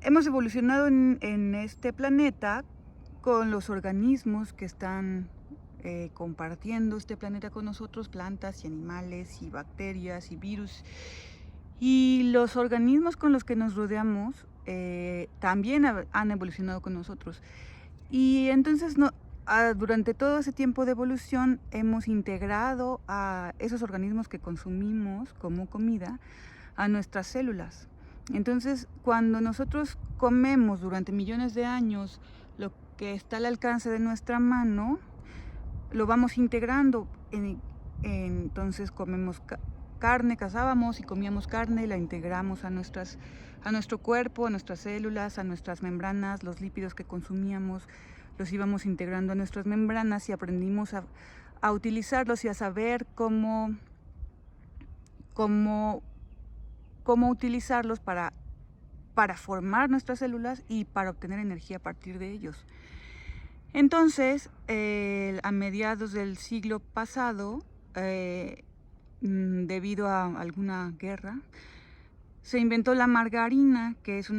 hemos evolucionado en este planeta con los organismos que están compartiendo este planeta con nosotros, plantas y animales y bacterias y virus. Y los organismos con los que nos rodeamos también han evolucionado con nosotros. Y entonces durante todo ese tiempo de evolución hemos integrado a esos organismos que consumimos como comida a nuestras células. Entonces, cuando nosotros comemos durante millones de años lo que está al alcance de nuestra mano, lo vamos integrando. Entonces comemos carne, cazábamos y comíamos carne, la integramos a nuestro cuerpo, a nuestras células, a nuestras membranas, los lípidos que consumíamos, los íbamos integrando a nuestras membranas y aprendimos a utilizarlos y a saber cómo utilizarlos para formar nuestras células y para obtener energía a partir de ellos. Entonces, a mediados del siglo pasado, debido a alguna guerra, se inventó la margarina, que es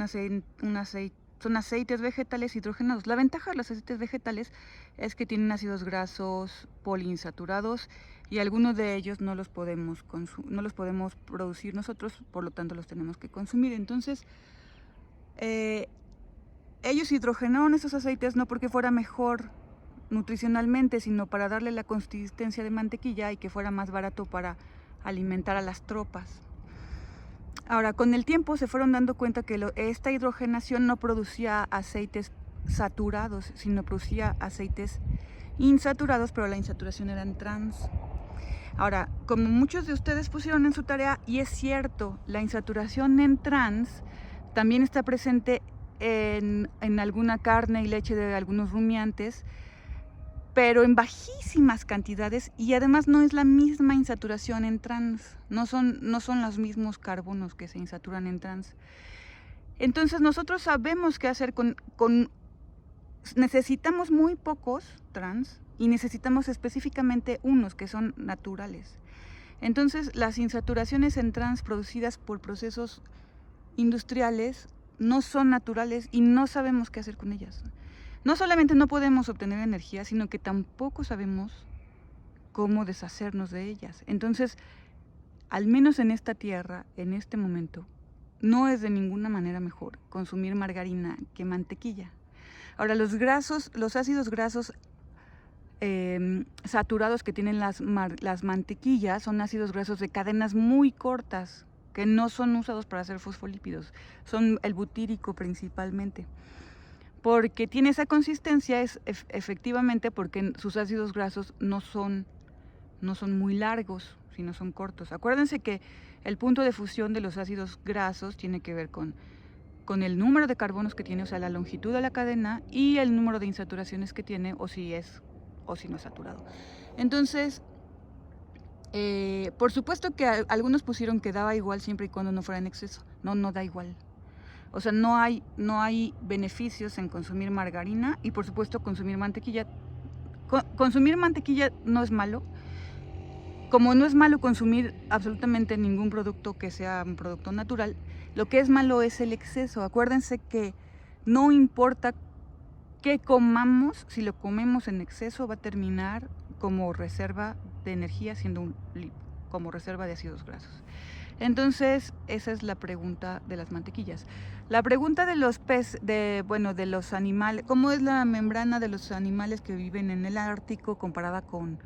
son aceites vegetales hidrogenados. La ventaja de los aceites vegetales es que tienen ácidos grasos poliinsaturados y algunos de ellos no los podemos producir nosotros, por lo tanto los tenemos que consumir. Entonces, ellos hidrogenaron esos aceites no porque fuera mejor nutricionalmente, sino para darle la consistencia de mantequilla y que fuera más barato para alimentar a las tropas. Ahora, con el tiempo se fueron dando cuenta que esta hidrogenación no producía aceites saturados, sino producía aceites insaturados, pero la insaturación era en trans. Ahora, como muchos de ustedes pusieron en su tarea, y es cierto, la insaturación en trans también está presente en alguna carne y leche de algunos rumiantes, pero en bajísimas cantidades, y además no es la misma insaturación en trans, no son los mismos carbonos que se insaturan en trans. Entonces nosotros sabemos qué hacer necesitamos muy pocos trans y necesitamos específicamente unos que son naturales. Entonces las insaturaciones en trans producidas por procesos industriales no son naturales y no sabemos qué hacer con ellas. No solamente no podemos obtener energía, sino que tampoco sabemos cómo deshacernos de ellas. Entonces, al menos en esta tierra, en este momento, no es de ninguna manera mejor consumir margarina que mantequilla. Ahora, los ácidos grasos saturados que tienen las mantequillas son ácidos grasos de cadenas muy cortas, que no son usados para hacer fosfolípidos, son el butírico principalmente. Porque tiene esa consistencia efectivamente porque sus ácidos grasos no son muy largos, sino son cortos. Acuérdense que el punto de fusión de los ácidos grasos tiene que ver con el número de carbonos que tiene, o sea, la longitud de la cadena, y el número de insaturaciones que tiene, o si no es saturado. Entonces, por supuesto que algunos pusieron que daba igual siempre y cuando no fuera en exceso. No da igual. O sea, no hay beneficios en consumir margarina y por supuesto consumir mantequilla. Consumir mantequilla no es malo, como no es malo consumir absolutamente ningún producto que sea un producto natural. Lo que es malo es el exceso. Acuérdense que no importa qué comamos, si lo comemos en exceso va a terminar como reserva de energía, como reserva de ácidos grasos. Entonces, esa es la pregunta de las mantequillas. La pregunta de los de los animales, ¿cómo es la membrana de los animales que viven en el Ártico comparada con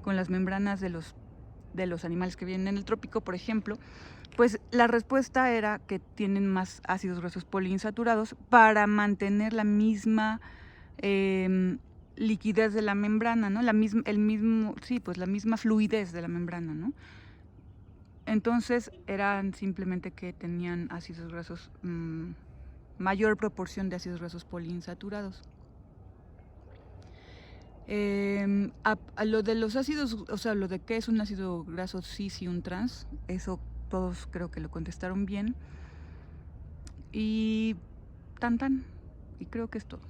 las membranas de los animales que viven en el trópico, por ejemplo? Pues la respuesta era que tienen más ácidos grasos poliinsaturados para mantener la misma liquidez de la membrana, ¿no? La misma fluidez de la membrana, ¿no? Entonces eran simplemente que tenían ácidos grasos, mayor proporción de ácidos grasos poliinsaturados. A lo de los ácidos, o sea, lo de qué es un ácido graso cis y un trans, eso todos creo que lo contestaron bien. Y y creo que es todo.